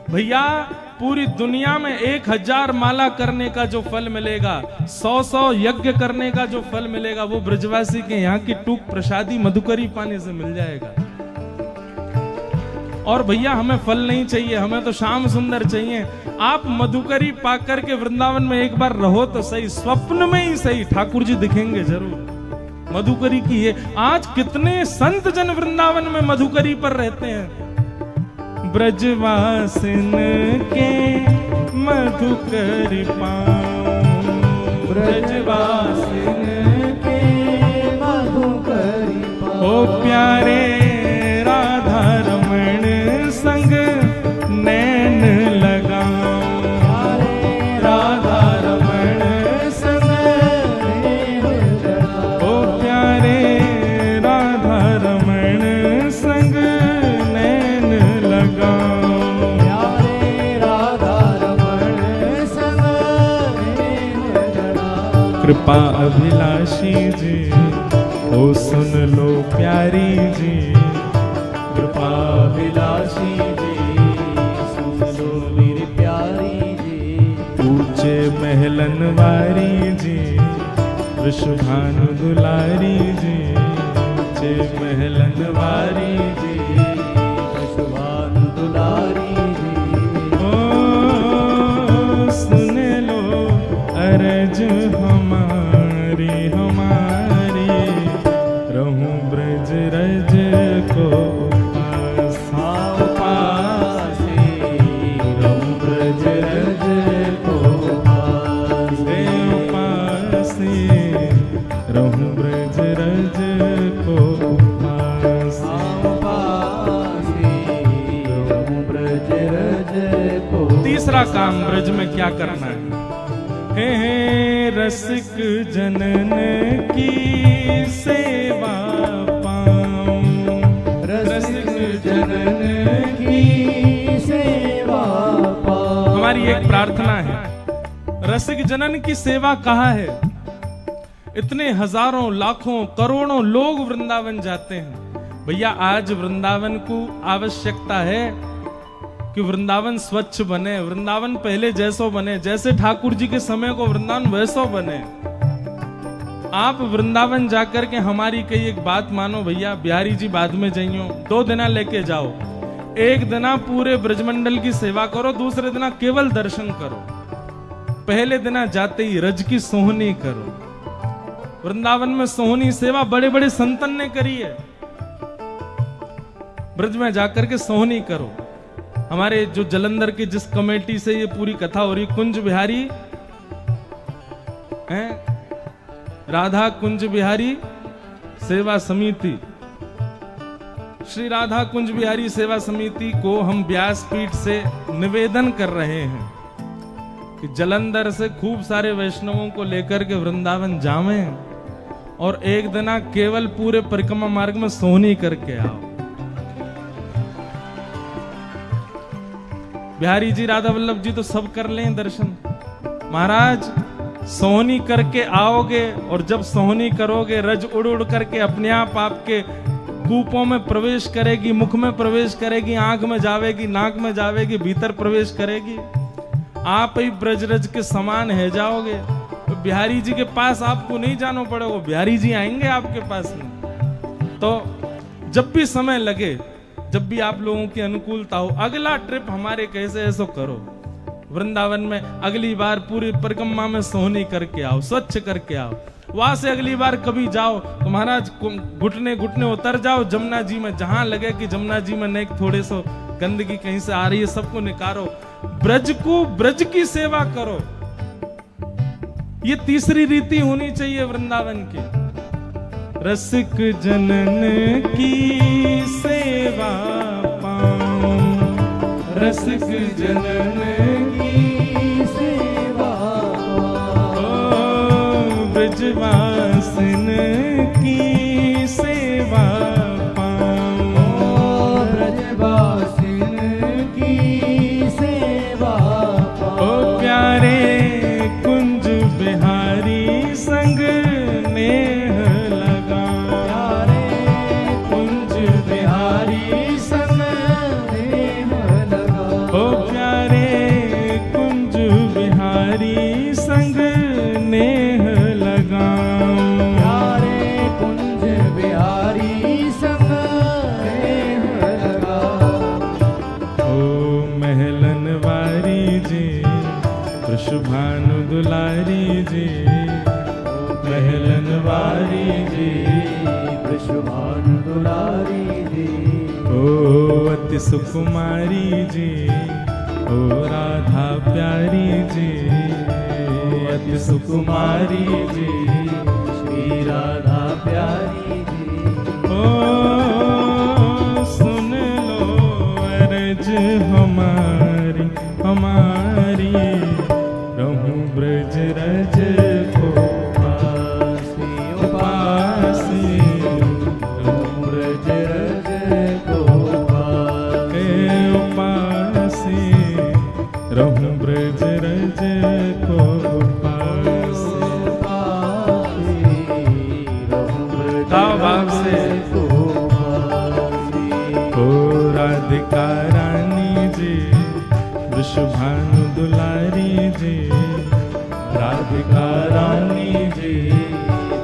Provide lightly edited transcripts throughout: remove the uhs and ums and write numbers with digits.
भैया पूरी दुनिया में 1000 माला करने का जो फल मिलेगा, 100 यज्ञ करने का जो फल मिलेगा, वो ब्रजवासी के यहाँ की टूक प्रसादी मधुकरी पाने से मिल जाएगा। और भैया हमें फल नहीं चाहिए, हमें तो श्याम सुंदर चाहिए। आप मधुकरी पा करके वृंदावन में एक बार रहो तो सही, स्वप्न में ही सही, ठाकुर जी दिखेंगे जरूर। मधुकरी की ये आज कितने संत जन वृंदावन में मधुकरी पर रहते हैं। ब्रजवासिन के मधुकरी पाऊं, ब्रजवासिन के मधुकरी पाऊं। ओ प्यारे राधा रमण संग नैन लगाऊं, राधा रमण संग नैन लगाऊं। ओ प्यारे राधा रमण संग नैन लगाऊं। प्यारे राधा रमण संग नैन लगाऊं। कृपा अभिलाषी जी ओ सुन लो प्यारी जी, कृपा विलासी जी सुन लो मेरी प्यारी जी। ऊंचे महलन वारी जी, वृषभानु दुलारी जी, ऊंचे महलन वारी जी, वृषभानु दुलारी जी। ओ सुन लो अरज हमारी हमारी, रहूं ब्रज रज को ब्रज रज को पासे, रहूं ब्रज रज को ब्रज रज को। तीसरा काम ब्रज में क्या करना है? हे रसिक जनन की सेवा पाऊं, रसिक जनन की सेवा पाऊं। हमारी एक प्रार्थना है, रसिक जनन की सेवा कहाँ है? इतने हजारों लाखों करोड़ों लोग वृंदावन जाते हैं। भैया आज वृंदावन को आवश्यकता है कि वृंदावन स्वच्छ बने, वृंदावन पहले जैसो बने, जैसे ठाकुर जी के समय को वृंदावन वैसो बने। आप वृंदावन जाकर के हमारी कई एक बात मानो भैया, बिहारी जी बाद में जाइयो, 2 दिना लेके जाओ। एक दिना पूरे ब्रजमंडल की सेवा करो, दूसरे दिना केवल दर्शन करो। पहले दिना जाते ही रज की सोहनी करो। वृंदावन में सोहनी सेवा बड़े बड़े संतन ने करी है। ब्रज में जाकर के सोहनी करो। हमारे जो जलंधर की जिस कमेटी से ये पूरी कथा हो रही, कुंज बिहारी हैं, राधा कुंज बिहारी सेवा समिति, श्री राधा कुंज बिहारी सेवा समिति को हम व्यासपीठ से निवेदन कर रहे हैं कि जलंधर से खूब सारे वैष्णवों को लेकर के वृंदावन जावें और एक दिना केवल पूरे परिक्रमा मार्ग में सोहनी करके आओ। बिहारी जी, राधा वल्लभ जी तो सब कर लें दर्शन। महाराज सोहनी करके आओगे और जब सोहनी करोगे रज उड़ उड़ करके अपने आप आपके कूपों में प्रवेश करेगी, मुख में प्रवेश करेगी, आंख में जावेगी, नाक में जावेगी, भीतर प्रवेश करेगी। आप ही ब्रज रज के समान है जाओगे। तो बिहारी जी के पास आपको नहीं जाना पड़ेगा, बिहारी जी आएंगे आपके पास में। तो जब भी समय लगे, जब भी आप लोगों की अनुकूलता हो, अगला ट्रिप हमारे कैसे ऐसो करो वृंदावन में। अगली बार पूरी परिक्रमा में सोहनी करके आओ, स्वच्छ करके आओ। वहां से अगली बार कभी जाओ तो महाराज घुटने घुटने उतर जाओ जमुना जी में, जहां लगे कि जमुना जी में नेक थोड़े सो गंदगी कहीं से आ रही है, सबको निकारो। ब्रज को, ब्रज की सेवा करो। ये तीसरी रीति होनी चाहिए वृंदावन की। रसिक जनन की सेवा पाऊं, रसिक जनन की सेवा पाऊं। ब्रजवासिन की सेवा पाऊं, ब्रजवासिन की सेवा पाऊं। प्यारे कुंज बिहारी संग नेह लगाऊं, प्यारे कुंज बिहारी संग नेह लगाऊं। वृषभानु दुलारी जी, महलन वारी जी, वृषभानु दुलारी जी, ओ अति सुकुमारी जी, ओ राधा प्यारी जी, अति सुकुमारी जी, श्री राधा प्यारी जी। ओ सुन लो अर्ज हमारी हमारी, रहूं ब्रज रज को पासी उपासी, रहूं ब्रज रज को पासी, उपासी, रहूं ब्रज रज को पासी। भाव से ओ राधिका रानी जी, वृषभानु दुलारी जी, राधिका रानी जी,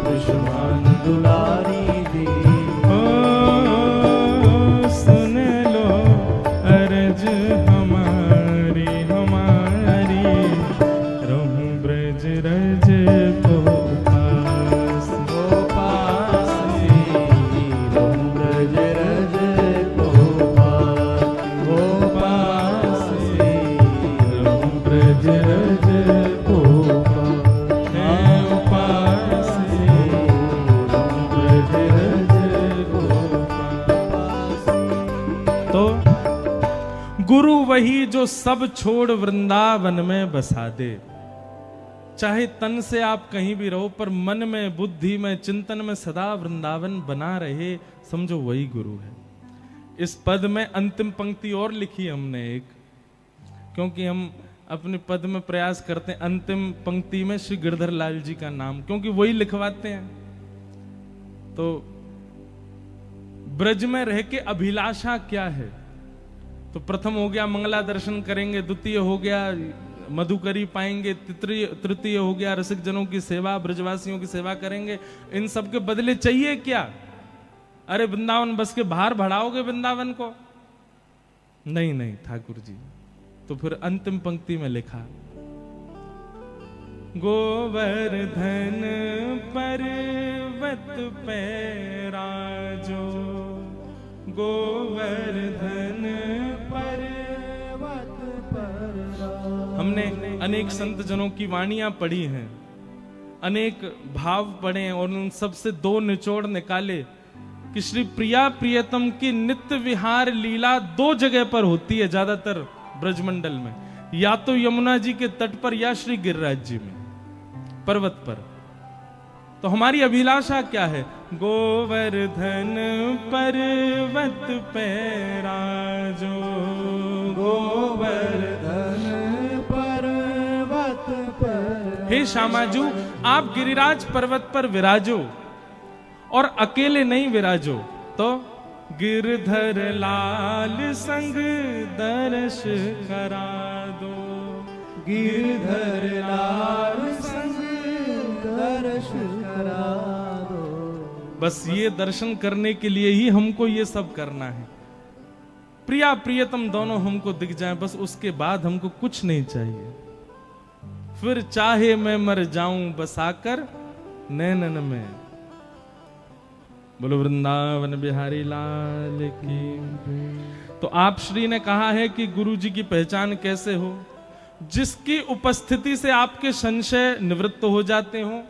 वृषभानु दुलारी जी। ओ सुन लो अर्ज हमारी हमारी, रहूं ब्रज रज को पासी, रहूं ब्रज रज को पासी, रहूं ब्रज रज को गुरु वही जो सब छोड़ वृंदावन में बसा दे। चाहे तन से आप कहीं भी रहो, पर मन में, बुद्धि में, चिंतन में सदा वृंदावन बना रहे, समझो वही गुरु है। इस पद में अंतिम पंक्ति और लिखी हमने एक, क्योंकि हम अपने पद में प्रयास करते हैं अंतिम पंक्ति में श्री गिरधर लाल जी का नाम, क्योंकि वही लिखवाते हैं। तो ब्रज में रह के अभिलाषा क्या है? तो प्रथम हो गया मंगला दर्शन करेंगे, द्वितीय हो गया मधुकरी पाएंगे, तृतीय हो गया रसिक जनों की सेवा, ब्रजवासियों की सेवा करेंगे। इन सब के बदले चाहिए क्या? अरे वृंदावन बस के बाहर बढ़ाओगे वृंदावन को? नहीं नहीं ठाकुर जी। तो फिर अंतिम पंक्ति में लिखा, गोवर्धन पर्वत पे राजो, गोवर्धन पर्वत पर। हमने अनेक संत जनों की वाणियां पढ़ी हैं, अनेक भाव पढ़े हैं, और उन सबसे दो निचोड़ निकाले कि श्री प्रिया प्रियतम की नित्य विहार लीला दो जगह पर होती है ज्यादातर ब्रजमंडल में, या तो यमुना जी के तट पर या श्री गिरिराज जी में पर्वत पर। तो हमारी अभिलाषा क्या है? गोवर्धन पर्वत पे राजो, गोवर्धन पर्वत पर। हे श्यामाजू, आप गिरिराज पर्वत पर विराजो, और अकेले नहीं विराजो, तो गिरधर लाल संग दर्श करा दो, गिरधर लाल संग दर्श करा दो। बस ये दर्शन करने के लिए ही हमको ये सब करना है। प्रिया प्रियतम दोनों हमको दिख जाएं, बस उसके बाद हमको कुछ नहीं चाहिए। फिर चाहे मैं मर जाऊं बसाकर नैनन में। बोलो वृंदावन बिहारी लाल की। तो आप श्री ने कहा है कि गुरु जी की पहचान कैसे हो? जिसकी उपस्थिति से आपके संशय निवृत्त हो जाते हो,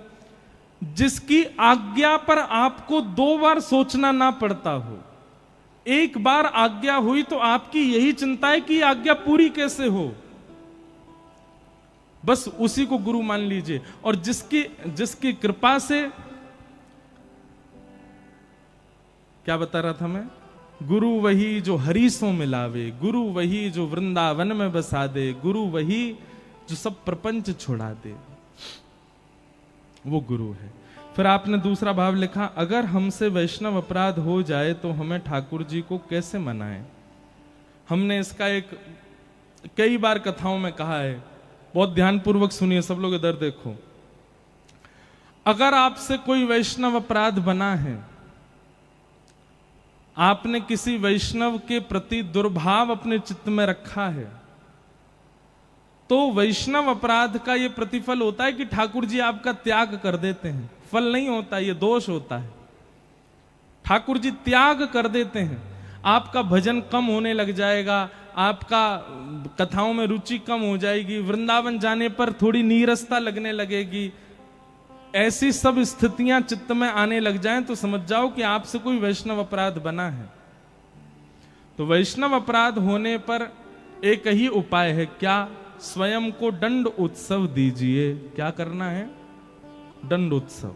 जिसकी आज्ञा पर आपको दो बार सोचना ना पड़ता हो। एक बार आज्ञा हुई तो आपकी यही चिंता है कि आज्ञा पूरी कैसे हो, बस उसी को गुरु मान लीजिए। और जिसकी कृपा से, क्या बता रहा था मैं? गुरु वही जो हरीसों मिलावे, गुरु वही जो वृंदावन में बसा दे, गुरु वही जो सब प्रपंच छुड़ा दे, वो गुरु है। फिर आपने दूसरा भाव लिखा, अगर हमसे वैष्णव अपराध हो जाए तो हमें ठाकुर जी को कैसे मनाएं? हमने इसका एक कई बार कथाओं में कहा है, बहुत ध्यानपूर्वक सुनिए सब लोग, इधर देखो। अगर आपसे कोई वैष्णव अपराध बना है, आपने किसी वैष्णव के प्रति दुर्भाव अपने चित्त में रखा है, तो वैष्णव अपराध का ये प्रतिफल होता है कि ठाकुर जी आपका त्याग कर देते हैं। फल नहीं होता, ये दोष होता है। ठाकुर जी त्याग कर देते हैं, आपका भजन कम होने लग जाएगा, आपका कथाओं में रुचि कम हो जाएगी, वृंदावन जाने पर थोड़ी नीरसता लगने लगेगी। ऐसी सब स्थितियां चित्त में आने लग जाएं तो समझ जाओ कि आपसे कोई वैष्णव अपराध बना है। तो वैष्णव अपराध होने पर एक ही उपाय है, क्या? स्वयं को दंड उत्सव दीजिए। क्या करना है? दंड उत्सव।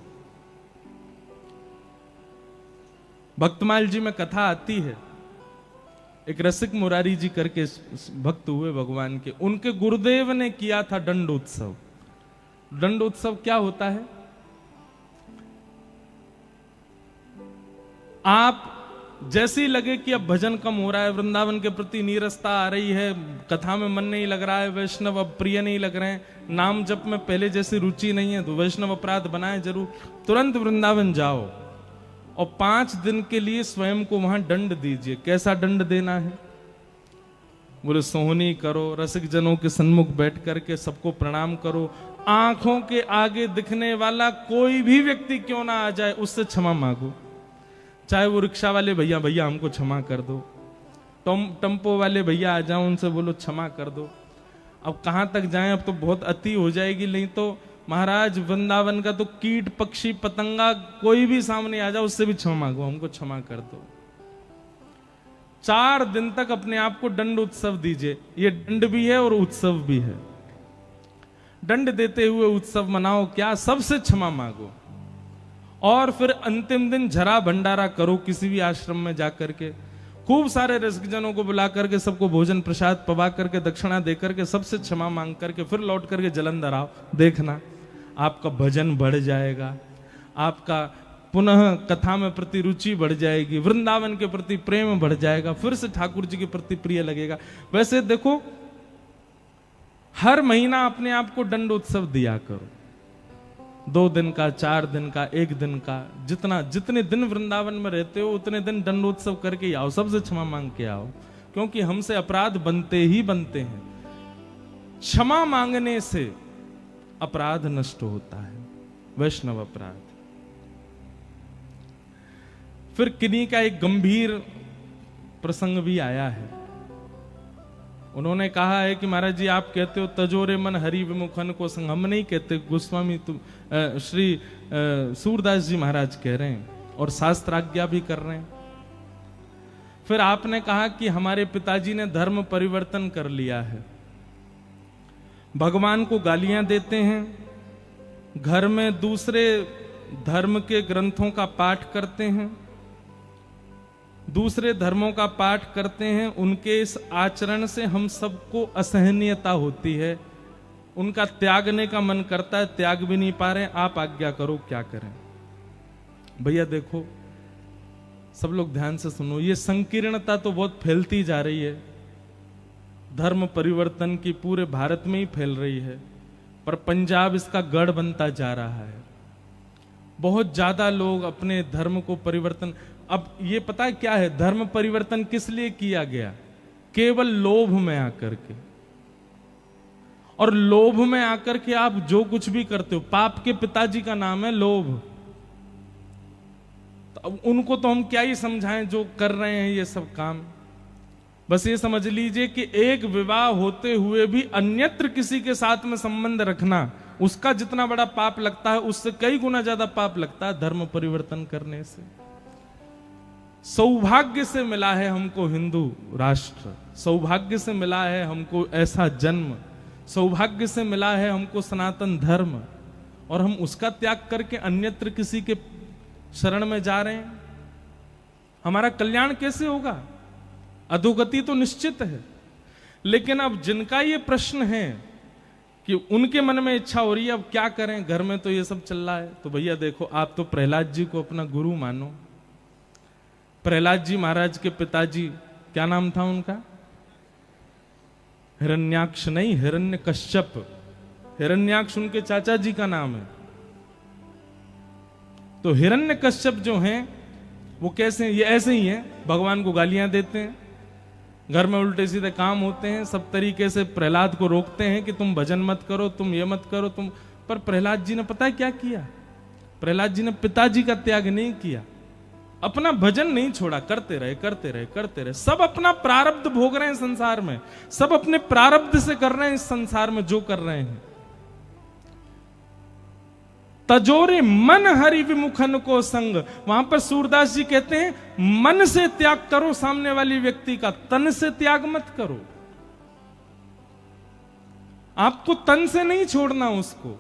भक्तमाल जी में कथा आती है, एक रसिक मुरारी जी करके भक्त हुए भगवान के, उनके गुरुदेव ने किया था दंड उत्सव। दंड उत्सव क्या होता है? आप जैसे ही लगे कि अब भजन कम हो रहा है, वृंदावन के प्रति नीरसता आ रही है, कथा में मन नहीं लग रहा है, वैष्णव अब प्रिय नहीं लग रहे हैं, नाम जप में पहले जैसी रुचि नहीं है, तो वैष्णव अपराध बनाए जरूर, तुरंत वृंदावन जाओ और 5 दिन के लिए स्वयं को वहां दंड दीजिए। कैसा दंड देना है? बोले सोहनी करो, रसिक जनों के सन्मुख बैठ करके सबको प्रणाम करो, आंखों के आगे दिखने वाला कोई भी व्यक्ति क्यों ना आ जाए उससे क्षमा मांगो। चाहे वो रिक्शा वाले भैया, भैया हमको क्षमा कर दो, टम्पो वाले भैया आ जाओ, उनसे बोलो क्षमा कर दो। अब कहां तक जाएं, अब तो बहुत अति हो जाएगी। नहीं तो महाराज वृंदावन का तो कीट पक्षी पतंगा कोई भी सामने आ जाओ उससे भी क्षमा मांगो, हमको क्षमा कर दो। 4 दिन तक अपने आप को दंड उत्सव दीजिए। ये दंड भी है और उत्सव भी है। दंड देते हुए उत्सव मनाओ, क्या? सबसे क्षमा मांगो और फिर अंतिम दिन झरा भंडारा करो किसी भी आश्रम में जाकर के, खूब सारे रसिकजनों को बुला करके सबको भोजन प्रसाद पवा करके दक्षिणा दे करके सबसे क्षमा मांग करके फिर लौट करके जलंधर आओ। देखना आपका भजन बढ़ जाएगा, आपका पुनः कथा में प्रति रुचि बढ़ जाएगी, वृंदावन के प्रति प्रेम बढ़ जाएगा, फिर से ठाकुर जी के प्रति प्रिय लगेगा। वैसे देखो, हर महीना अपने आप को दंड उत्सव दिया करो, 2 दिन का, 4 दिन का, 1 दिन का, जितने दिन वृंदावन में रहते हो उतने दिन दंडोत्सव करके आओ, सबसे क्षमा मांग के आओ, क्योंकि हमसे अपराध बनते ही बनते हैं। क्षमा मांगने से अपराध नष्ट होता है, वैष्णव अपराध। फिर किन्हीं का एक गंभीर प्रसंग भी आया है। उन्होंने कहा है कि महाराज जी आप कहते हो तजोरे मन हरि विमुखन को संग, हम नहीं कहते, गोस्वामी श्री सूरदास जी महाराज कह रहे हैं और शास्त्राज्ञा भी कर रहे हैं। फिर आपने कहा कि हमारे पिताजी ने धर्म परिवर्तन कर लिया है, भगवान को गालियां देते हैं, घर में दूसरे धर्म के ग्रंथों का पाठ करते हैं, दूसरे धर्मों का पाठ करते हैं, उनके इस आचरण से हम सबको असहनीयता होती है, उनका त्यागने का मन करता है, त्याग भी नहीं पा रहे, आप आज्ञा करो क्या करें। भैया देखो, सब लोग ध्यान से सुनो, ये संकीर्णता तो बहुत फैलती जा रही है, धर्म परिवर्तन की पूरे भारत में ही फैल रही है, पर पंजाब इसका गढ़ बनता जा रहा है। बहुत ज्यादा लोग अपने धर्म को परिवर्तन, अब ये पता है क्या है, धर्म परिवर्तन किस लिए किया गया? केवल लोभ में आकर के, और लोभ में आकर के आप जो कुछ भी करते हो, पाप के पिताजी का नाम है लोभ। तो अब उनको तो हम क्या ही समझाएं जो कर रहे हैं ये सब काम। बस ये समझ लीजिए कि एक विवाह होते हुए भी अन्यत्र किसी के साथ में संबंध रखना, उसका जितना बड़ा पाप लगता है उससे कई गुना ज्यादा पाप लगता है धर्म परिवर्तन करने से। सौभाग्य से मिला है हमको हिंदू राष्ट्र, सौभाग्य से मिला है हमको ऐसा जन्म, सौभाग्य से मिला है हमको सनातन धर्म, और हम उसका त्याग करके अन्यत्र किसी के शरण में जा रहे हैं। हमारा कल्याण कैसे होगा? अधोगति तो निश्चित है। लेकिन अब जिनका ये प्रश्न है कि उनके मन में इच्छा हो रही है अब क्या करें, घर में तो ये सब चल रहा है, तो भैया देखो, आप तो प्रहलाद जी को अपना गुरु मानो। प्रहलाद जी महाराज के पिताजी, क्या नाम था उनका? हिरण्याक्ष नहीं, हिरण्यकश्यप। हिरण्याक्ष उनके चाचा जी का नाम है। तो हिरण्यकश्यप जो हैं वो कैसे हैं? ये ऐसे ही हैं, भगवान को गालियां देते हैं, घर में उल्टे सीधे काम होते हैं, सब तरीके से प्रहलाद को रोकते हैं कि तुम भजन मत करो, तुम ये मत करो, तुम। पर प्रहलाद जी ने पता है क्या किया? प्रहलाद जी ने पिताजी का त्याग नहीं किया, अपना भजन नहीं छोड़ा, करते रहे करते रहे करते रहे। सब अपना प्रारब्ध भोग रहे हैं संसार में, सब अपने प्रारब्ध से कर रहे हैं इस संसार में जो कर रहे हैं। तजोरे मन हरि विमुखन को संग, वहां पर सूरदास जी कहते हैं मन से त्याग करो सामने वाली व्यक्ति का, तन से त्याग मत करो। आपको तन से नहीं छोड़ना उसको,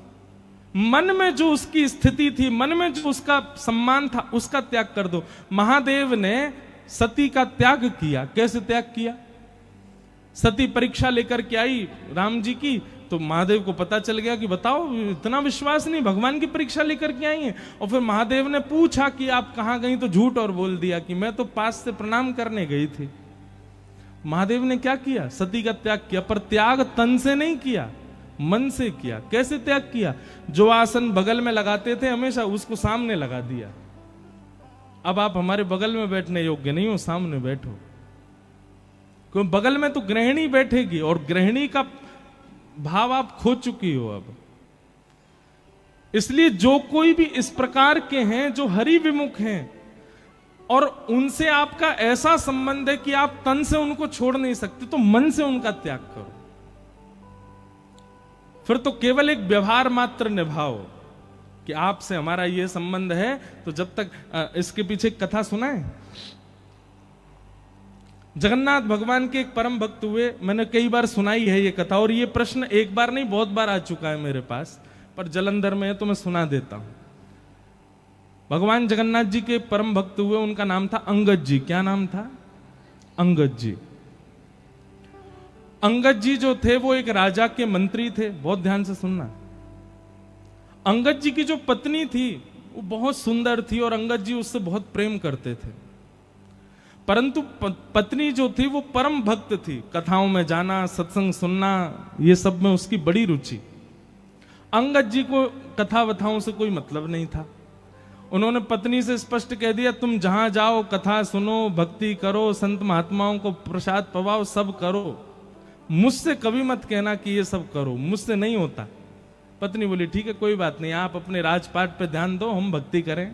मन में जो उसकी स्थिति थी, मन में जो उसका सम्मान था, उसका त्याग कर दो। महादेव ने सती का त्याग किया। कैसे त्याग किया? सती परीक्षा लेकर के आई राम जी की, तो महादेव को पता चल गया कि बताओ इतना विश्वास नहीं, भगवान की परीक्षा लेकर के आई है। और फिर महादेव ने पूछा कि आप कहां गई, तो झूठ और बोल दिया कि मैं तो पास से प्रणाम करने गई थी। महादेव ने क्या किया? सती का त्याग किया, पर त्याग तन से नहीं किया, मन से किया। कैसे त्याग किया? जो आसन बगल में लगाते थे हमेशा, उसको सामने लगा दिया। अब आप हमारे बगल में बैठने योग्य नहीं हो, सामने बैठो। क्यों? बगल में तो गृहिणी बैठेगी, और गृहिणी का भाव आप खो चुकी हो अब। इसलिए जो कोई भी इस प्रकार के हैं जो हरि विमुख हैं, और उनसे आपका ऐसा संबंध है कि आप तन से उनको छोड़ नहीं सकते, तो मन से उनका त्याग करो। फिर तो केवल एक व्यवहार मात्र निभाओ कि आपसे हमारा ये संबंध है। तो जब तक इसके पीछे एक कथा सुना है, जगन्नाथ भगवान के एक परम भक्त हुए, मैंने कई बार सुनाई है ये कथा, और ये प्रश्न एक बार नहीं बहुत बार आ चुका है मेरे पास, पर जलंधर में है तो मैं सुना देता हूं। भगवान जगन्नाथ जी के परम भक्त हुए, उनका नाम था अंगद जी। क्या नाम था? अंगद जी। अंगद जी जो थे वो एक राजा के मंत्री थे। बहुत ध्यान से सुनना। अंगद जी की जो पत्नी थी वो बहुत सुंदर थी, और अंगद जी उससे बहुत प्रेम करते थे। परंतु पत्नी जो थी वो परम भक्त थी, कथाओं में जाना, सत्संग सुनना, ये सब में उसकी बड़ी रुचि। अंगद जी को कथा वथाओं से कोई मतलब नहीं था। उन्होंने पत्नी से स्पष्ट कह दिया, तुम जहां जाओ कथा सुनो, भक्ति करो, संत महात्माओं को प्रसाद पवाओ, सब करो, मुझसे कभी मत कहना कि ये सब करो, मुझसे नहीं होता। पत्नी बोली ठीक है कोई बात नहीं, आप अपने राजपाट पे ध्यान दो, हम भक्ति करें।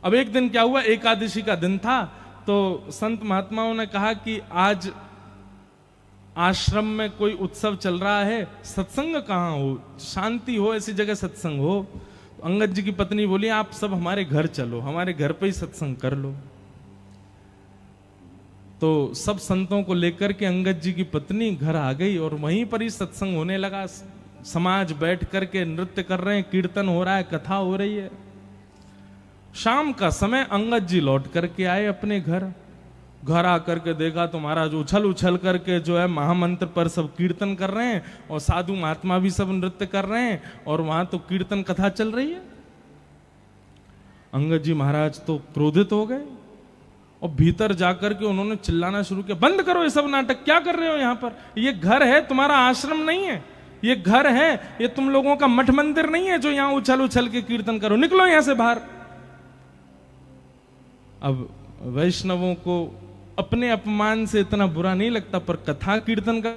अब एक दिन क्या हुआ, एकादशी का दिन था, तो संत महात्माओं ने कहा कि आज आश्रम में कोई उत्सव चल रहा है, सत्संग कहाँ हो, शांति हो, ऐसी जगह सत्संग हो। तो अंगद जी की पत्नी बोली आप सब हमारे घर चलो, हमारे घर पे ही सत्संग कर लो। तो सब संतों को लेकर के अंगद जी की पत्नी घर आ गई, और वहीं पर ही सत्संग होने लगा। समाज बैठ करके नृत्य कर रहे हैं, कीर्तन हो रहा है, कथा हो रही है। शाम का समय अंगद जी लौट करके आए अपने घर। घर आकर के देखा तो महाराज उछल उछल करके जो है महामंत्र पर सब कीर्तन कर रहे हैं, और साधु महात्मा भी सब नृत्य कर रहे हैं, और वहां तो कीर्तन कथा चल रही है। अंगद जी महाराज तो क्रोधित हो गए, और भीतर जाकर के उन्होंने चिल्लाना शुरू किया, बंद करो ये सब नाटक, क्या कर रहे हो यहाँ पर? ये घर है, तुम्हारा आश्रम नहीं है, ये घर है, ये तुम लोगों का मठ मंदिर नहीं है जो यहाँ उछल उछल के कीर्तन करो, निकलो यहां से बाहर। अब वैष्णवों को अपने अपमान से इतना बुरा नहीं लगता, पर कथा कीर्तन का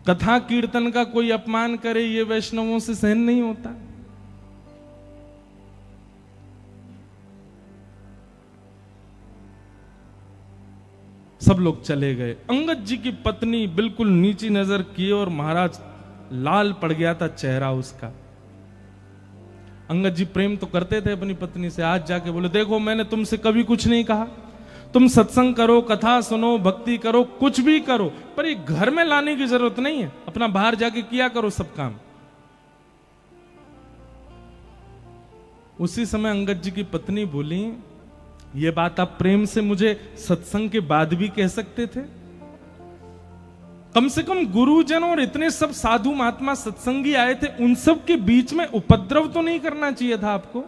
कथा कीर्तन का कोई अपमान करे, ये वैष्णवों से सहन नहीं होता। सब लोग चले गए। अंगद जी की पत्नी बिल्कुल नीची नजर किए, और महाराज लाल पड़ गया था चेहरा उसका। अंगद जी प्रेम तो करते थे अपनी पत्नी से, आज जाके बोले देखो मैंने तुमसे कभी कुछ नहीं कहा, तुम सत्संग करो, कथा सुनो, भक्ति करो, कुछ भी करो, पर ये घर में लाने की जरूरत नहीं है, अपना बाहर जाके किया करो सब काम। उसी समय अंगद जी की पत्नी बोली, ये बात आप प्रेम से मुझे सत्संग के बाद भी कह सकते थे? कम से कम गुरुजन और इतने सब साधु महात्मा सत्संगी आए थे, उन सब के बीच में उपद्रव तो नहीं करना चाहिए था आपको।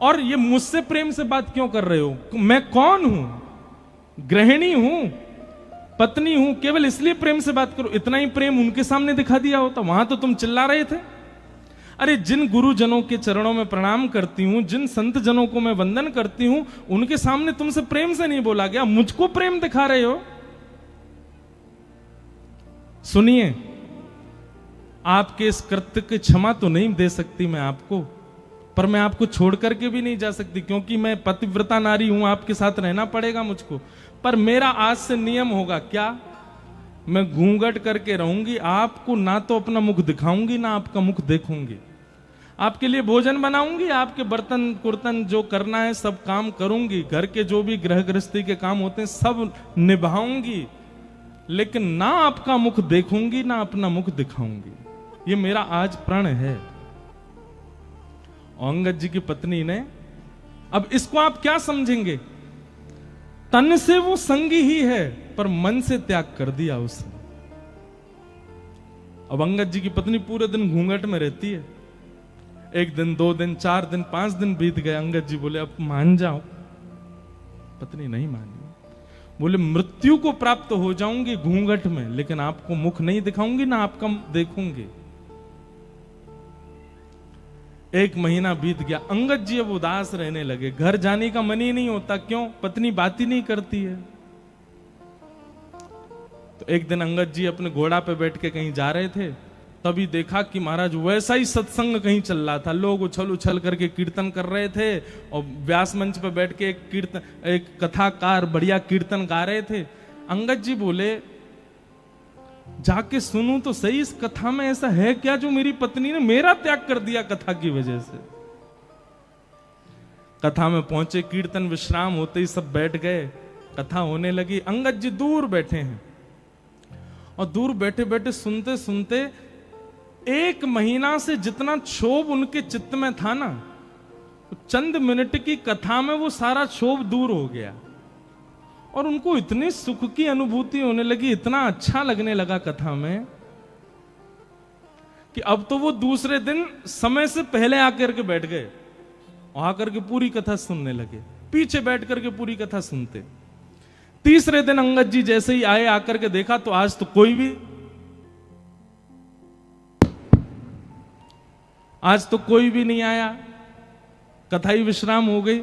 और ये मुझसे प्रेम से बात क्यों कर रहे हो? मैं कौन हूं? गृहिणी हूं, पत्नी हूं, केवल इसलिए प्रेम से बात करो। इतना ही प्रेम उनके सामने दिखा दिया होता, वहां तो तुम चिल्ला रहे थे। अरे जिन गुरुजनों के चरणों में प्रणाम करती हूं, जिन संत जनों को मैं वंदन करती हूं, उनके सामने तुमसे प्रेम से नहीं बोला गया, मुझको प्रेम दिखा रहे हो। सुनिए, आपके इस कृत्य की क्षमा तो नहीं दे सकती मैं आपको, पर मैं आपको छोड़ करके भी नहीं जा सकती, क्योंकि मैं पतिव्रता नारी हूं, आपके साथ रहना पड़ेगा मुझको। पर मेरा आज से नियम होगा क्या, मैं घूंघट करके रहूंगी, आपको ना तो अपना मुख दिखाऊंगी ना आपका मुख देखूंगी। आपके लिए भोजन बनाऊंगी, आपके बर्तन कुर्तन जो करना है सब काम करूंगी, घर के जो भी गृह गृहस्थी के काम होते हैं सब निभाऊंगी, लेकिन ना आपका मुख देखूंगी ना अपना मुख दिखाऊंगी। ये मेरा आज प्रण है। अंगद जी की पत्नी ने, अब इसको आप क्या समझेंगे, तन से वो संगी ही है पर मन से त्याग कर दिया उसने। अब अंगद जी की पत्नी पूरे दिन घूंघट में रहती है। एक दिन, 2 दिन, 4 दिन, 5 दिन बीत गए। अंगद जी बोले अब मान जाओ। पत्नी नहीं मानी। बोले मृत्यु को प्राप्त हो जाऊंगी घूंघट में, लेकिन आपको मुख नहीं दिखाऊंगी ना आपका देखूंगी। 1 महीना बीत गया। अंगद जी अब उदास रहने लगे, घर जाने का मन ही नहीं होता। क्यों? पत्नी बात ही नहीं करती है। तो एक दिन अंगद जी अपने घोड़ा पे बैठ के कहीं जा रहे थे, तभी देखा कि महाराज वैसा ही सत्संग कहीं चल रहा था। लोग उछल उछल करके कीर्तन कर रहे थे और व्यास मंच पे बैठ के एक कथाकार बढ़िया कीर्तन गा रहे थे। अंगद जी बोले जाके सुनूं तो सही, इस कथा में ऐसा है क्या जो मेरी पत्नी ने मेरा त्याग कर दिया कथा की वजह से। कथा में पहुंचे, कीर्तन विश्राम होते ही सब बैठ गए, कथा होने लगी। अंगद जी दूर बैठे हैं और दूर बैठे बैठे सुनते सुनते 1 महीना से जितना क्षोभ उनके चित्त में था ना, चंद मिनट की कथा में वो सारा क्षोभ दूर हो गया और उनको इतनी सुख की अनुभूति होने लगी, इतना अच्छा लगने लगा कथा में कि अब तो वो दूसरे दिन समय से पहले आकर के बैठ गए और आकर के पूरी कथा सुनने लगे। पीछे बैठ करके पूरी कथा सुनते। तीसरे दिन अंगद जी जैसे ही आए, आकर के देखा तो आज तो कोई भी नहीं आया। कथा ही विश्राम हो गई।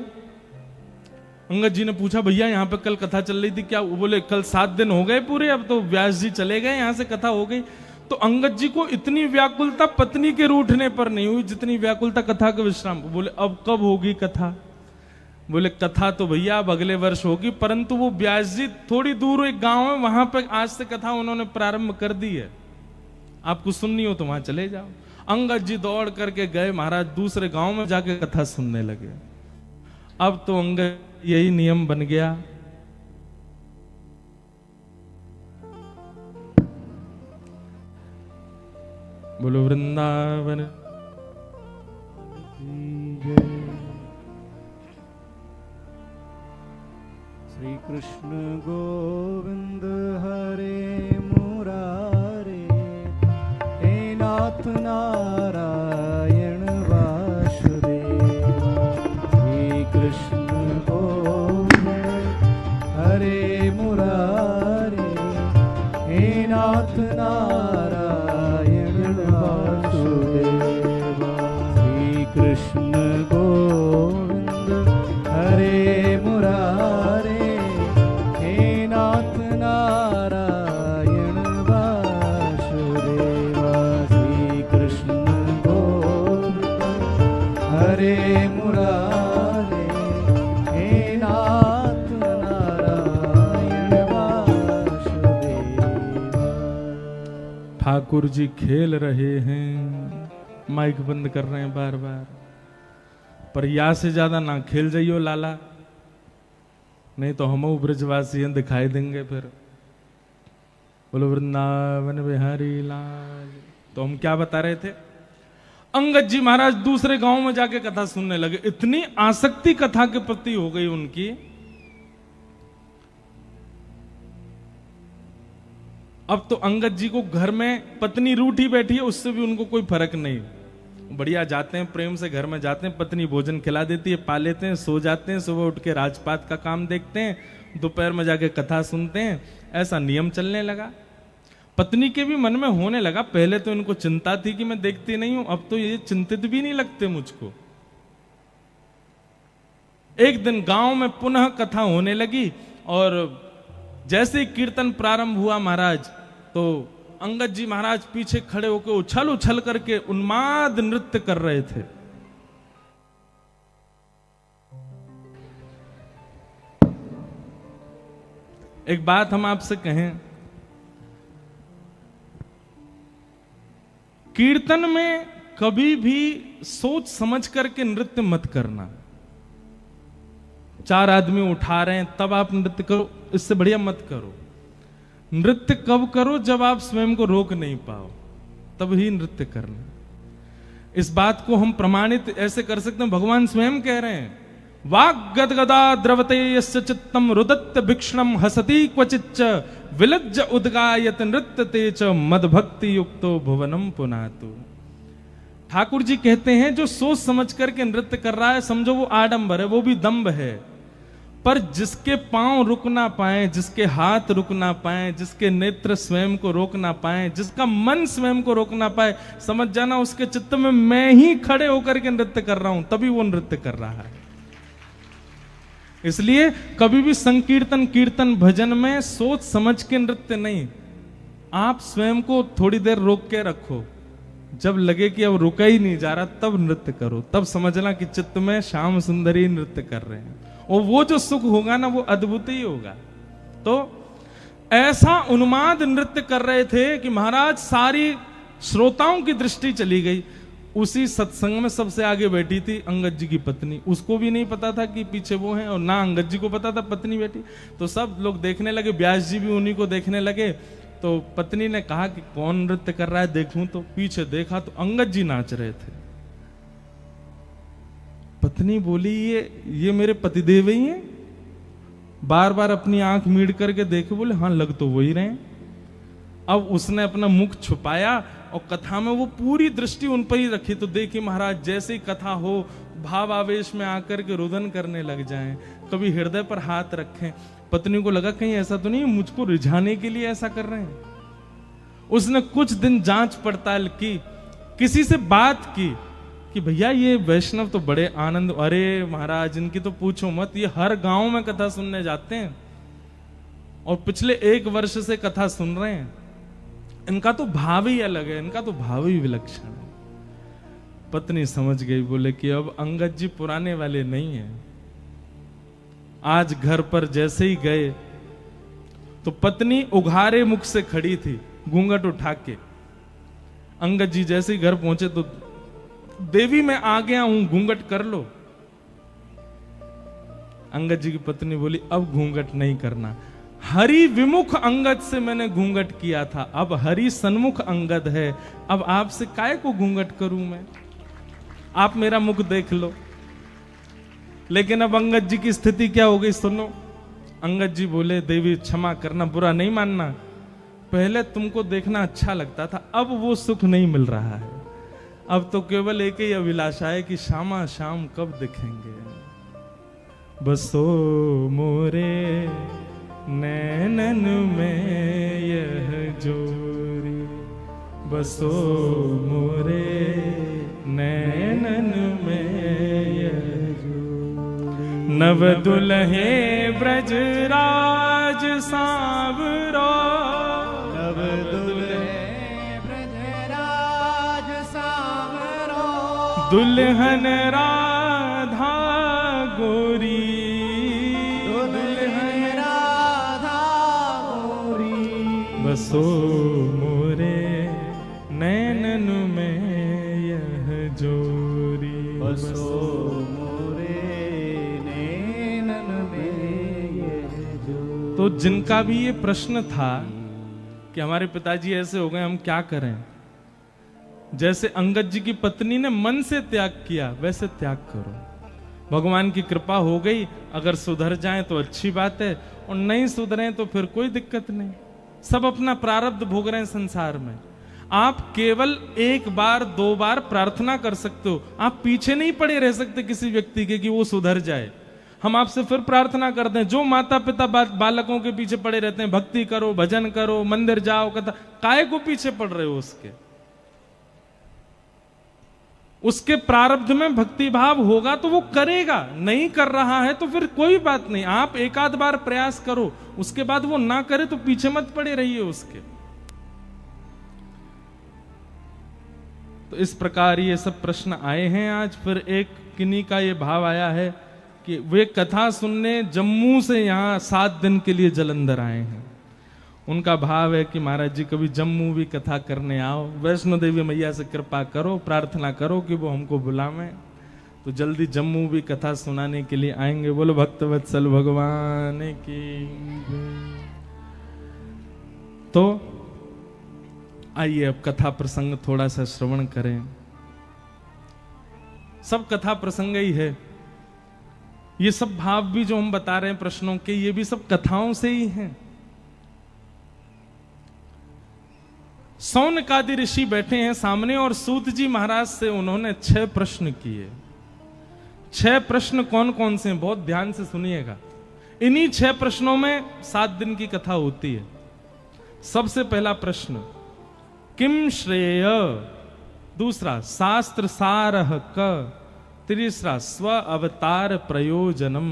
अंगद जी ने पूछा भैया यहाँ पे कल कथा चल रही थी क्या? वो बोले कल 7 दिन हो गए पूरे, अब तो व्यास जी चले गए, यहां से कथा हो गई। तो अंगद जी को इतनी व्याकुलता पत्नी के रूठने पर नहीं हुई जितनी व्याकुलता कथा के विश्राम। बोले अब कब होगी कथा? बोले कथा तो भैया अब अगले वर्ष होगी, परंतु वो व्यास जी थोड़ी दूर एक गांव है, वहां पर आज से कथा उन्होंने प्रारंभ कर दी है, आपको सुननी हो तो वहां चले जाओ। अंगद जी दौड़ करके गए, महाराज दूसरे गांव में जाके कथा सुनने लगे। अब तो अंगद यही नियम बन गया, बोलो वृंदावन। श्री कृष्ण गोविंद हरे मुरारे, हे नाथ नारायण वासुदेव। श्री कृष्ण गोविंद हरे मुरारे, हे नाथ नारायण वासुदेव। श्री कृष्ण गोविंद हरे मुरारे, ठाकुर जी खेल रहे हैं, माइक बंद कर रहे हैं बार बार, पर या से ज्यादा ना खेल जाइयो लाला, नहीं तो हम ब्रजवासी दिखाई देंगे फिर। बोलो वृंदावन बिहारी लाल। तो हम क्या बता रहे थे? अंगद जी महाराज दूसरे गांव में जाके कथा सुनने लगे। इतनी आसक्ति कथा के प्रति हो गई उनकी, अब तो अंगद जी को घर में पत्नी रूठी बैठी है, उससे भी उनको कोई फर्क नहीं। बढ़िया जाते हैं, प्रेम से घर में जाते हैं, पत्नी भोजन खिला देती है, पा लेते हैं, सो जाते हैं, सुबह उठ के राजपाट का काम देखते हैं, दोपहर में जाके कथा सुनते हैं। ऐसा नियम चलने लगा। पत्नी के भी मन में होने लगा, पहले तो इनको चिंता थी कि मैं देखती नहीं हूं, अब तो ये चिंतित भी नहीं लगते मुझको। एक दिन गांव में पुनः कथा होने लगी और जैसे ही कीर्तन प्रारंभ हुआ महाराज, तो अंगद जी महाराज पीछे खड़े होकर उछल उछल करके उन्माद नृत्य कर रहे थे। एक बात हम आपसे कहें, कीर्तन में कभी भी सोच समझ करके नृत्य मत करना। 4 आदमी उठा रहे हैं तब आप नृत्य करो, इससे बढ़िया मत करो। नृत्य कब करो? जब आप स्वयं को रोक नहीं पाओ, तब ही नृत्य करना। इस बात को हम प्रमाणित ऐसे कर सकते हैं, भगवान स्वयं कह रहे हैं, वाग गदगदा द्रवते यस्य चित्तम रुदत्त भिक्षणम हसति क्वचिच्च विलज्ज उद्गायत नृत्यते च मद भक्ति युक्तो भुवनम पुनातु। ठाकुर जी कहते हैं जो सोच समझ करके नृत्य कर रहा है, समझो वो आडंबर है, वो भी दंभ है। पर जिसके पांव रुक ना पाए, जिसके हाथ रुक ना पाए, जिसके नेत्र स्वयं को रोक ना पाए, जिसका मन स्वयं को रोक ना पाए, समझ जाना उसके चित्त में मैं ही खड़े होकर के नृत्य कर रहा हूं, तभी वो नृत्य कर रहा है। इसलिए कभी भी संकीर्तन कीर्तन भजन में सोच समझ के नृत्य नहीं। आप स्वयं को थोड़ी देर रोक के रखो, जब लगे कि अब रुका ही नहीं जा रहा तब नृत्य करो, तब समझना कि चित्त में श्याम सुंदरी नृत्य कर रहे हैं, और वो जो सुख होगा ना वो अद्भुत ही होगा। तो ऐसा उन्माद नृत्य कर रहे थे कि महाराज सारी श्रोताओं की दृष्टि चली गई। उसी सत्संग में सबसे आगे बैठी थी अंगद जी की पत्नी, उसको भी नहीं पता था कि पीछे वो हैं, और ना अंगद जी को पता था पत्नी बैठी। तो सब लोग देखने लगे, व्यास जी भी उन्हीं को देखने लगे। तो पत्नी ने कहा कि कौन नृत्य कर रहा है देखूं, तो पीछे देखा तो अंगद जी नाच रहे थे। पत्नी बोली ये मेरे पतिदेव ही हैं? बार बार अपनी आंख मीड़ करके देखे, बोले हाँ लग तो वही रहे। अब उसने अपना मुख छुपाया और कथा में वो पूरी दृष्टि उन पर ही रखी। तो देखिए महाराज, जैसे ही कथा हो भाव आवेश में आकर के रुदन करने लग जाएं, कभी हृदय पर हाथ रखें। पत्नी को लगा कहीं ऐसा तो नहीं मुझको रिझाने के लिए ऐसा कर रहे हैं। उसने कुछ दिन जांच पड़ताल की, किसी से बात की कि भैया ये वैष्णव तो बड़े आनंद, अरे महाराज इनकी तो पूछो मत, ये हर गांव में कथा सुनने जाते हैं और पिछले 1 वर्ष से कथा सुन रहे हैं। इनका तो भाव ही अलग है, इनका तो भाव ही विलक्षण है। पत्नी समझ गई, बोले कि अब अंगद जी पुराने वाले नहीं हैं। आज घर पर जैसे ही गए तो पत्नी उघारे मुख से खड़ी थी, घूंघट उठा के। अंगद जी जैसे ही घर पहुंचे तो देवी मैं आ गया हूं, घूंघट कर लो। अंगद जी की पत्नी बोली अब घूंघट नहीं करना, हरि विमुख अंगद से मैंने घूंघट किया था, अब हरि सन्मुख अंगद है, अब आपसे काय को घूंघट करूं मैं, आप मेरा मुख देख लो। लेकिन अब अंगद जी की स्थिति क्या हो गई सुनो। अंगद जी बोले देवी क्षमा करना, बुरा नहीं मानना, पहले तुमको देखना अच्छा लगता था, अब वो सुख नहीं मिल रहा है। अब तो केवल एक ही अभिलाषा है कि श्यामा शाम कब दिखेंगे। बसो मोरे नैनन में यह जोरी, बसो मोरे नैनन में यह जोरी। नव दुल्हे ब्रजराज सांवरो, नव दुल्हे ब्रजराज सांवरो, दुल्हन राधा गोरी, बसो मोरे नैनन में यह जोरी, बसो मोरे नैनन में यह जोरी। तो जिनका भी ये प्रश्न था कि हमारे पिताजी ऐसे हो गए, हम क्या करें, जैसे अंगद जी की पत्नी ने मन से त्याग किया वैसे त्याग करो। भगवान की कृपा हो गई, अगर सुधर जाएं तो अच्छी बात है, और नहीं सुधरें तो फिर कोई दिक्कत नहीं। सब अपना प्रारब्ध भोग रहे हैं संसार में। आप केवल 1 बार 2 बार प्रार्थना कर सकते हो, आप पीछे नहीं पड़े रह सकते किसी व्यक्ति के कि वो सुधर जाए। हम आपसे फिर प्रार्थना करते हैं, जो माता पिता बालकों के पीछे पड़े रहते हैं, भक्ति करो, भजन करो, मंदिर जाओ, कथा, काहे को पीछे पड़ रहे हो? उसके प्रारब्ध में भक्ति भाव होगा तो वो करेगा, नहीं कर रहा है तो फिर कोई बात नहीं, आप एक आध बार प्रयास करो, उसके बाद वो ना करे तो पीछे मत पड़े रहिए उसके। तो इस प्रकार ये सब प्रश्न आए हैं आज। फिर एक किन्हीं का ये भाव आया है कि वे कथा सुनने जम्मू से यहाँ 7 दिन के लिए जलंधर आए हैं। उनका भाव है कि महाराज जी कभी जम्मू भी कथा करने आओ, वैष्णो देवी मैया से कृपा करो, प्रार्थना करो कि वो हमको बुलावें, तो जल्दी जम्मू भी कथा सुनाने के लिए आएंगे। बोलो भक्तवत्सल भगवान की। तो आइए अब कथा प्रसंग थोड़ा सा श्रवण करें। सब कथा प्रसंग ही है। ये सब भाव भी जो हम बता रहे हैं प्रश्नों के, ये भी सब कथाओं से ही हैं। सौनकादि ऋषि बैठे हैं सामने और सूत जी महाराज से उन्होंने 6 प्रश्न किए। 6 प्रश्न कौन कौन से हैं? बहुत ध्यान से सुनिएगा। इन्हीं 6 प्रश्नों में 7 दिन की कथा होती है। सबसे पहला प्रश्न, किम श्रेय? दूसरा, शास्त्र सारः क? तीसरा, स्व अवतार प्रयोजनम?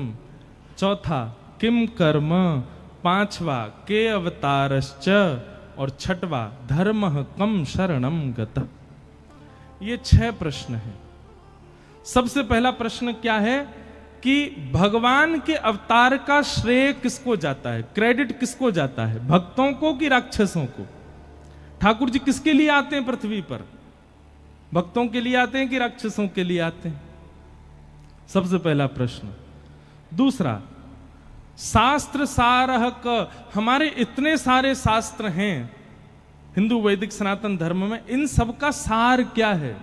चौथा, किम कर्म? पांचवा, के अवतारश्च? और छठवा, धर्म कम शरणम गतः। ये 6 प्रश्न हैं। सबसे पहला प्रश्न क्या है कि भगवान के अवतार का श्रेय किसको जाता है, क्रेडिट किसको जाता है, भक्तों को कि राक्षसों को? ठाकुर जी किसके लिए आते हैं पृथ्वी पर? भक्तों के लिए आते हैं कि राक्षसों के लिए आते हैं? सबसे पहला प्रश्न। दूसरा, शास्त्र सारः क? हमारे इतने सारे शास्त्र हैं हिंदू वैदिक सनातन धर्म में, इन सब का सार क्या है?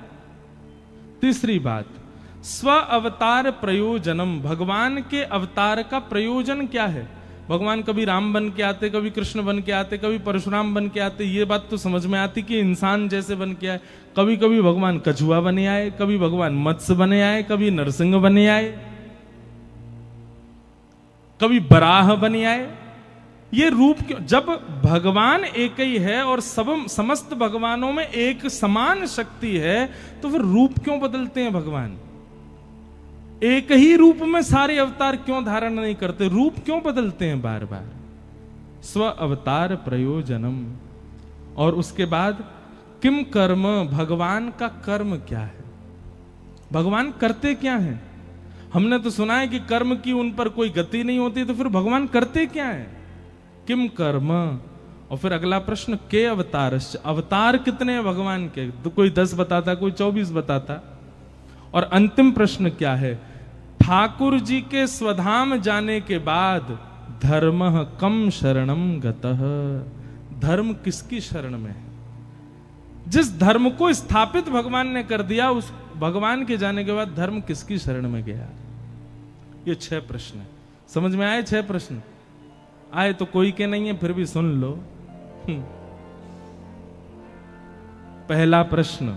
तीसरी बात, स्व अवतार प्रयोजनम? भगवान के अवतार का प्रयोजन क्या है? भगवान कभी राम बन के आते, कभी कृष्ण बन के आते, कभी परशुराम बन के आते, ये बात तो समझ में आती कि इंसान जैसे बन के आए। कभी कभी भगवान कछुआ बने आए, कभी भगवान मत्स्य बने आए, कभी नरसिंह बने आए, कभी बराह बने आए। ये रूप क्यों? जब भगवान एक ही है और समस्त भगवानों में एक समान शक्ति है, तो फिर रूप क्यों बदलते हैं भगवान? एक ही रूप में सारे अवतार क्यों धारण नहीं करते? रूप क्यों बदलते हैं बार बार? स्व अवतार प्रयोजनम। और उसके बाद किम कर्म? भगवान का कर्म क्या है? भगवान करते क्या हैं? हमने तो सुना है कि कर्म की उन पर कोई गति नहीं होती, तो फिर भगवान करते क्या है? किम कर्म। और फिर अगला प्रश्न, के अवतारश्च? अवतार कितने हैं भगवान के? तो कोई 10 बताता, कोई 24 बताता। और अंतिम प्रश्न क्या है? ठाकुर जी के स्वधाम जाने के बाद धर्म कम शरणम गतः? धर्म किसकी शरण में है? जिस धर्म को स्थापित भगवान ने कर दिया, उस भगवान के जाने के बाद धर्म किसकी शरण में गया? ये 6 प्रश्न है। समझ में आए? 6 प्रश्न आए तो कोई के नहीं है, फिर भी सुन लो। पहला प्रश्न,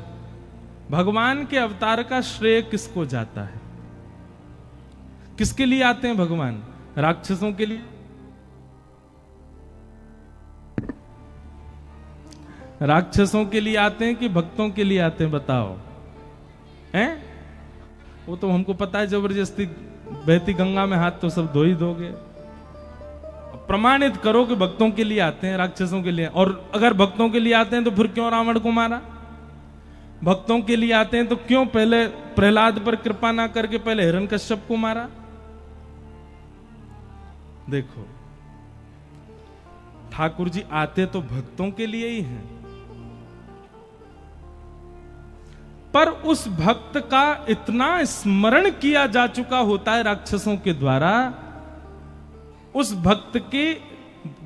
भगवान के अवतार का श्रेय किसको जाता है? किसके लिए आते हैं भगवान? राक्षसों के लिए? राक्षसों के लिए आते हैं कि भक्तों के लिए आते हैं? बताओ। हैं? वो तो हमको पता है, जबरदस्ती बहती गंगा में हाथ तो सब धो ही दोगे। प्रमाणित करो कि भक्तों के लिए आते हैं, राक्षसों के लिए। और अगर भक्तों के लिए आते हैं तो फिर क्यों रावण को मारा? भक्तों के लिए आते हैं तो क्यों पहले प्रहलाद पर कृपा ना करके पहले हिरण्यकश्यप को मारा? देखो, ठाकुर जी आते तो भक्तों के लिए ही हैं, पर उस भक्त का इतना स्मरण किया जा चुका होता है राक्षसों के द्वारा, उस भक्त के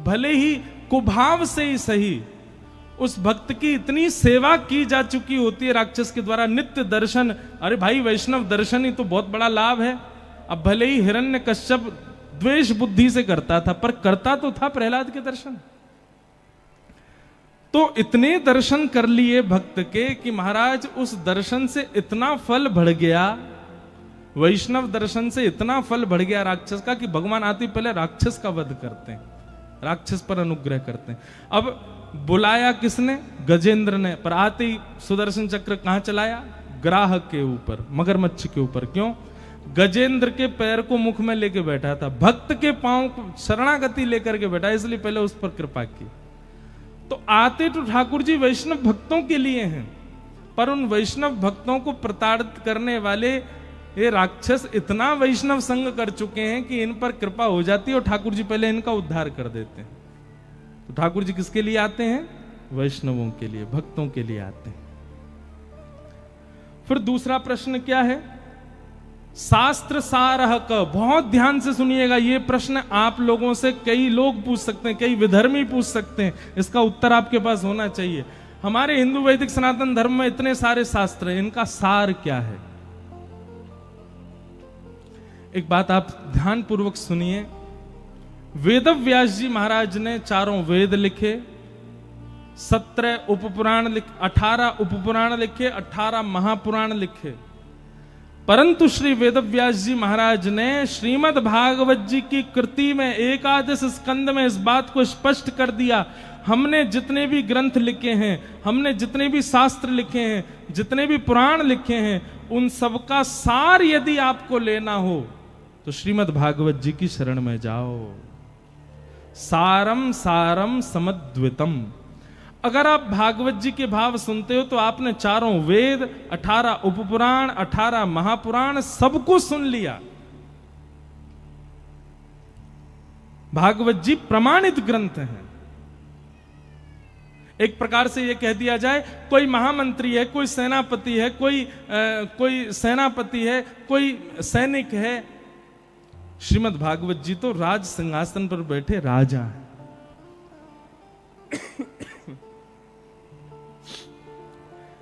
भले ही कुभाव से ही सही, उस भक्त की इतनी सेवा की जा चुकी होती है राक्षस के द्वारा, नित्य दर्शन। अरे भाई, वैष्णव दर्शन ही तो बहुत बड़ा लाभ है। अब भले ही हिरण्यकश्यप द्वेष बुद्धि से करता था, पर करता तो था प्रहलाद के दर्शन। तो इतने दर्शन कर लिए भक्त के कि महाराज उस दर्शन से इतना फल बढ़ गया वैष्णव दर्शन से इतना फल बढ़ गया राक्षस का कि भगवान आते पहले राक्षस का वध करते हैं, राक्षस पर अनुग्रह करते हैं। अब बुलाया किसने? गजेंद्र ने, पर आते ही सुदर्शन चक्र कहां चलाया? ग्राहक के ऊपर, मगरमच्छ के ऊपर। क्यों? गजेंद्र के पैर को मुख में लेके बैठा था, भक्त के पांव को शरणागति लेकर के बैठा, इसलिए पहले उस पर कृपा की। तो आते तो ठाकुर जी वैष्णव भक्तों के लिए हैं, पर उन वैष्णव भक्तों को प्रताड़ित करने वाले ये राक्षस इतना वैष्णव संग कर चुके हैं कि इन पर कृपा हो जाती है और ठाकुर जी पहले इनका उद्धार कर देते हैं। तो ठाकुर जी किसके लिए आते हैं? वैष्णवों के लिए, भक्तों के लिए आते हैं। फिर दूसरा प्रश्न क्या है? शास्त्र सारह क। बहुत ध्यान से सुनिएगा, ये प्रश्न आप लोगों से कई लोग पूछ सकते हैं, कई विधर्मी पूछ सकते हैं, इसका उत्तर आपके पास होना चाहिए। हमारे हिंदू वैदिक सनातन धर्म में इतने सारे शास्त्र हैं, इनका सार क्या है? एक बात आप ध्यान पूर्वक सुनिए। वेदव्यास जी महाराज ने 4 वेद लिखे, 17 उपपुराण लिखे, 18 उपपुराण लिखे, 18 महापुराण लिखे। परंतु श्री वेदव्यास जी महाराज ने श्रीमद् भागवत जी की कृति में एकादश स्कंद में इस बात को स्पष्ट कर दिया, हमने जितने भी ग्रंथ लिखे हैं, हमने जितने भी शास्त्र लिखे हैं, जितने भी पुराण लिखे हैं, उन सबका सार यदि आपको लेना हो तो श्रीमद् भागवत जी की शरण में जाओ। सारम सारम समद्वितम। अगर आप भागवत जी के भाव सुनते हो तो आपने 4 वेद, 18 उपपुराण, 18 महापुराण सबको सुन लिया। भागवत जी प्रमाणित ग्रंथ हैं। एक प्रकार से यह कह दिया जाए, कोई महामंत्री है, कोई सेनापति है, कोई सेनापति है, कोई सैनिक है, श्रीमद् भागवत जी तो राज सिंहासन पर बैठे राजा हैं।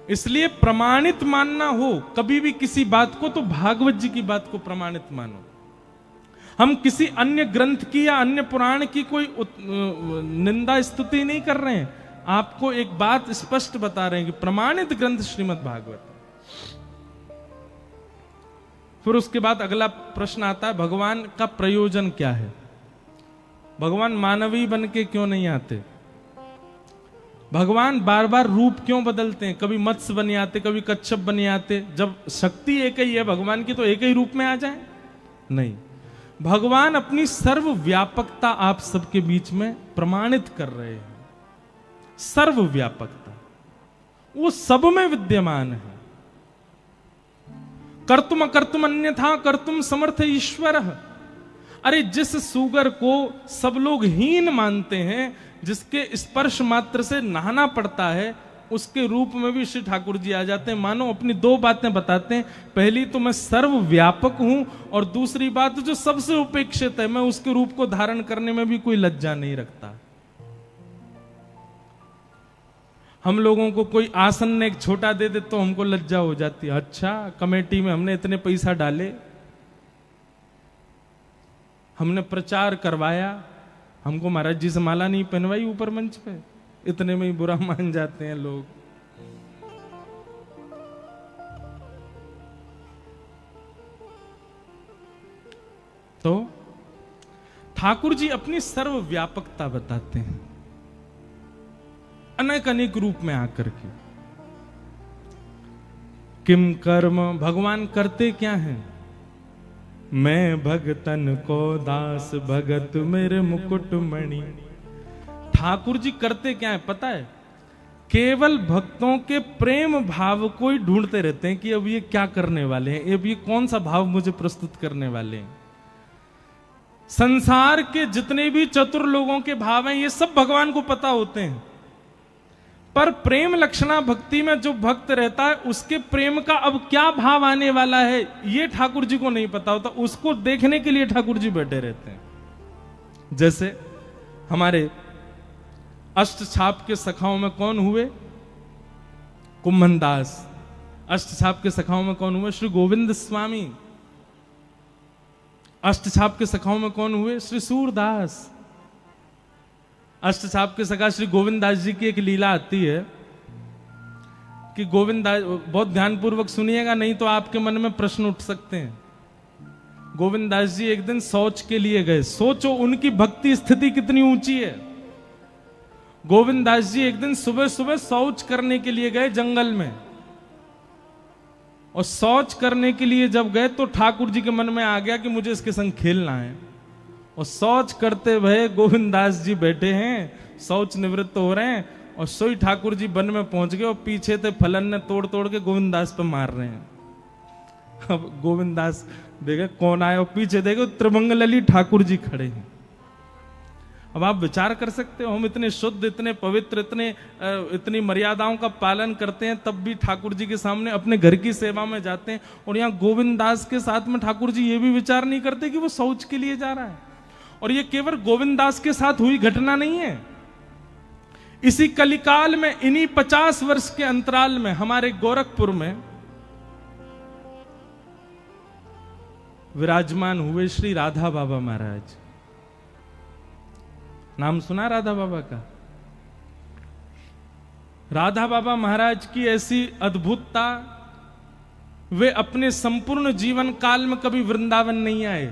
इसलिए प्रमाणित मानना हो कभी भी किसी बात को तो भागवत जी की बात को प्रमाणित मानो। हम किसी अन्य ग्रंथ की या अन्य पुराण की कोई निंदा स्तुति नहीं कर रहे हैं, आपको एक बात स्पष्ट बता रहे हैं कि प्रमाणित ग्रंथ श्रीमद् भागवत। फिर उसके बाद अगला प्रश्न आता है, भगवान का प्रयोजन क्या है? भगवान मानवीय बन के क्यों नहीं आते? भगवान बार बार रूप क्यों बदलते हैं? कभी मत्स्य बन आते, कभी कच्छप बन आते। जब शक्ति एक ही है भगवान की तो एक ही रूप में आ जाए? नहीं, भगवान अपनी सर्वव्यापकता आप सबके बीच में प्रमाणित कर रहे हैं। सर्वव्यापकता, वो सब में विद्यमान है। कर्तुम अकर्तुम अन्यथा कर्तुम समर्थ ईश्वर। अरे जिस सुगर को सब लोग हीन मानते हैं, जिसके स्पर्श मात्र से नहाना पड़ता है, उसके रूप में भी श्री ठाकुर जी आ जाते हैं। मानो अपनी 2 बातें बताते हैं, पहली तो मैं सर्वव्यापक हूं, और दूसरी बात जो सबसे उपेक्षित है, मैं उसके रूप को धारण करने में भी कोई लज्जा नहीं रखता। हम लोगों को कोई आसन एक छोटा दे दे तो हमको लज्जा हो जाती है। अच्छा, कमेटी में हमने इतने पैसा डाले, हमने प्रचार करवाया, हमको महाराज जी से माला नहीं पहनवाई ऊपर मंच पे, इतने में ही बुरा मान जाते हैं लोग। तो ठाकुर जी अपनी सर्वव्यापकता बताते हैं अनेक अनेक रूप में आकर के। किम कर्म, भगवान करते क्या हैं? मैं भगतन को दास भगत मेरे मुकुट मणि। ठाकुर जी करते क्या है पता है? केवल भक्तों के प्रेम भाव को ही ढूंढते रहते हैं कि अब ये क्या करने वाले हैं, अब ये कौन सा भाव मुझे प्रस्तुत करने वाले हैं। संसार के जितने भी चतुर लोगों के भाव हैं, ये सब भगवान को पता होते हैं, पर प्रेम लक्षणा भक्ति में जो भक्त रहता है, उसके प्रेम का अब क्या भाव आने वाला है, ये ठाकुर जी को नहीं पता होता। उसको देखने के लिए ठाकुर जी बैठे रहते हैं। जैसे हमारे अष्टछाप के सखाओं में कौन हुए? कुम्भन दास। अष्टछाप के सखाओं में कौन हुए? श्री गोविंद स्वामी। अष्टछाप के सखाओं में कौन हुए? श्री सूरदास। अष्टछाप के सखा श्री गोविंद दास जी की एक लीला आती है कि गोविंद दास, बहुत ध्यानपूर्वक सुनिएगा नहीं तो आपके मन में प्रश्न उठ सकते हैं। गोविंदास जी एक दिन शौच के लिए गए। सोचो उनकी भक्ति स्थिति कितनी ऊंची है। गोविंदास जी एक दिन सुबह सुबह शौच करने के लिए गए जंगल में, और शौच करने के लिए जब गए तो ठाकुर जी के मन में आ गया कि मुझे इसके संग खेलना है। और शौच करते हुए गोविंदास जी बैठे हैं, शौच निवृत्त हो रहे हैं, और सोई ठाकुर जी वन में पहुंच गए और पीछे थे फलन ने तोड़ तोड़ के गोविंदास पे मार रहे हैं। अब गोविंदास देखे कौन आया, और पीछे देखे त्रिमंगलली ठाकुर जी खड़े हैं। अब आप विचार कर सकते हो, हम इतने शुद्ध, इतने पवित्र, इतनी मर्यादाओं का पालन करते हैं, तब भी ठाकुर जी के सामने अपने घर की सेवा में जाते हैं, और यहाँ गोविंदास के साथ में ठाकुर जी ये भी विचार नहीं करते कि वो शौच के लिए जा रहा है। और ये केवल गोविंदास के साथ हुई घटना नहीं है। इसी कलिकाल में, इन्हीं 50 वर्ष के अंतराल में हमारे गोरखपुर में विराजमान हुए श्री राधा बाबा महाराज। नाम सुना राधा बाबा का? राधा बाबा महाराज की ऐसी अद्भुतता, वे अपने संपूर्ण जीवन काल में कभी वृंदावन नहीं आए,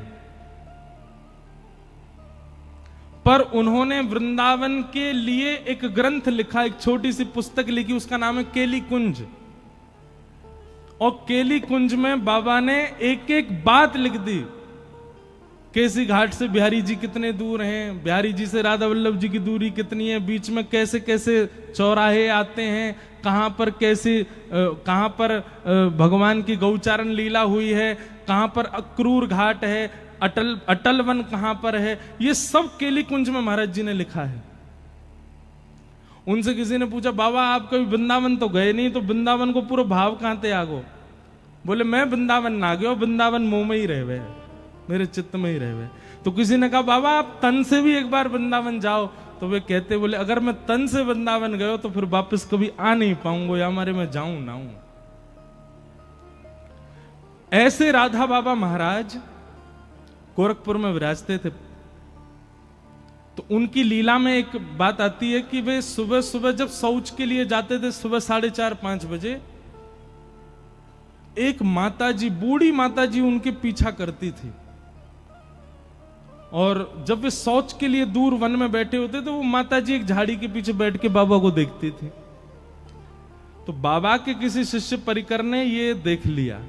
पर उन्होंने वृंदावन के लिए एक ग्रंथ लिखा, एक छोटी सी पुस्तक लिखी, उसका नाम है केली कुंज। और केली कुंज में बाबा ने एक एक बात लिख दी। केसी घाट से बिहारी जी कितने दूर हैं, बिहारी जी से राधा वल्लभ जी की दूरी कितनी है, बीच में कैसे कैसे चौराहे आते हैं, कहां पर कैसे कहां पर भगवान की गौचारण लीला हुई है, कहां पर अक्रूर घाट है, अटल वन कहां पर है, ये सब केली कुंज में महाराज जी ने लिखा है। उनसे किसी ने पूछा, बाबा आप कभी वृंदावन तो गए नहीं, तो वृंदावन को पूरा भाव कहां ते आगो? बोले मैं वृंदावन ना गयो, वृंदावन मुंह में ही रहे, मेरे चित्त में ही रहे। तो किसी ने कहा बाबा आप तन से भी एक बार वृंदावन जाओ, तो वे कहते बोले अगर मैं तन से वृंदावन गयो तो फिर वापस कभी आ नहीं पाऊंगा, या हमारे मैं जाऊं ना हूं। ऐसे राधा बाबा महाराज गोरखपुर में विराजते थे। तो उनकी लीला में एक बात आती है कि वे सुबह सुबह जब शौच के लिए जाते थे, सुबह 4:30-5 बजे, एक माताजी, बूढ़ी माताजी उनके पीछा करती थी। और जब वे शौच के लिए दूर वन में बैठे होते तो वो माताजी एक झाड़ी के पीछे बैठ के बाबा को देखती थी। तो बाबा के किसी शिष्य परिकर ने ये देख लिया,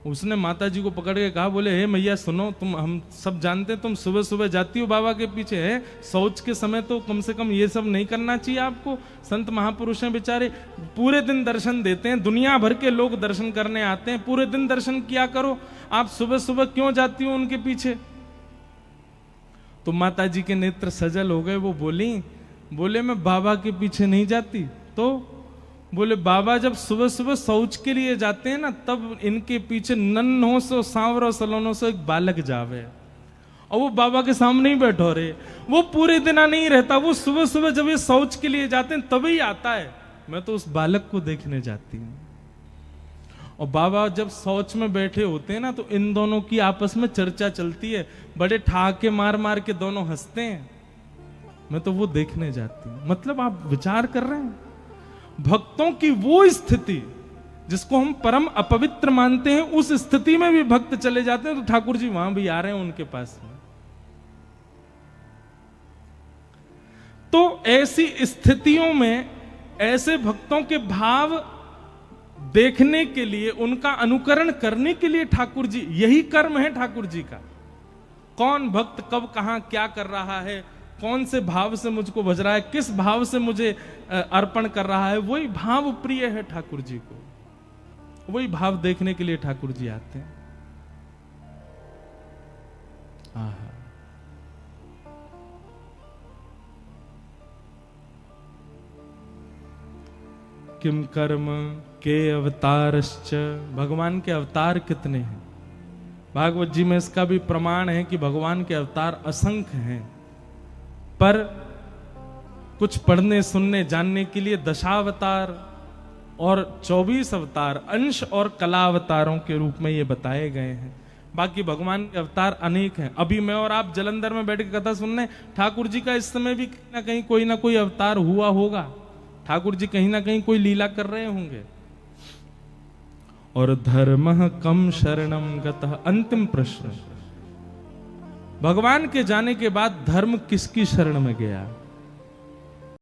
उसने माताजी को पकड़ के कहा, बोले हे मैया सुनो, तुम, हम सब जानते हैं तुम सुबह सुबह जाती हो बाबा के पीछे, है शौच के समय तो कम से कम ये सब नहीं करना चाहिए आपको। संत महापुरुष हैं बेचारे, पूरे दिन दर्शन देते हैं, दुनिया भर के लोग दर्शन करने आते हैं, पूरे दिन दर्शन किया करो, आप सुबह सुबह क्यों जाती हो उनके पीछे? तो माताजी के नेत्र सजल हो गए, वो बोले मैं बाबा के पीछे नहीं जाती। तो बोले बाबा जब सुबह सुबह शौच के लिए जाते हैं ना, तब इनके पीछे नन्हों से सांवरों सलोनों से एक बालक जावे, और वो बाबा के सामने ही बैठो रहे। वो पूरे दिन नहीं रहता, वो सुबह सुबह जब ये शौच के लिए जाते हैं तभी आता है। मैं तो उस बालक को देखने जाती हूँ। और बाबा जब शौच में बैठे होते हैं ना, तो इन दोनों की आपस में चर्चा चलती है, बड़े ठहाके मार मार के दोनों हंसते हैं। मैं तो वो देखने जाती हूँ। मतलब आप विचार कर रहे हैं, भक्तों की वो स्थिति जिसको हम परम अपवित्र मानते हैं, उस स्थिति में भी भक्त चले जाते हैं, तो ठाकुर जी वहां भी आ रहे हैं उनके पास में। तो ऐसी स्थितियों में ऐसे भक्तों के भाव देखने के लिए, उनका अनुकरण करने के लिए ठाकुर जी, यही कर्म है ठाकुर जी का। कौन भक्त कब कहां क्या कर रहा है, कौन से भाव से मुझको भज रहा है, किस भाव से मुझे अर्पण कर रहा है, वही भाव प्रिय है ठाकुर जी को। वही भाव देखने के लिए ठाकुर जी आते हैं। आहा। किम कर्म के अवतारश्च, भगवान के अवतार कितने हैं। भागवत जी में इसका भी प्रमाण है कि भगवान के अवतार असंख्य हैं, पर कुछ पढ़ने सुनने जानने के लिए दशावतार और 24 अवतार अंश और कला अवतारों के रूप में ये बताए गए हैं। बाकी भगवान के अवतार अनेक हैं। अभी मैं और आप जलंधर में बैठ के कथा सुनने, ठाकुर जी का इस समय भी कहीं ना कहीं कोई ना कोई अवतार हुआ होगा। ठाकुर जी कहीं ना कहीं कोई लीला कर रहे होंगे। और धर्म कम शरणम गतः। अंतिम प्रश्न, भगवान के जाने के बाद धर्म किसकी शरण में गया?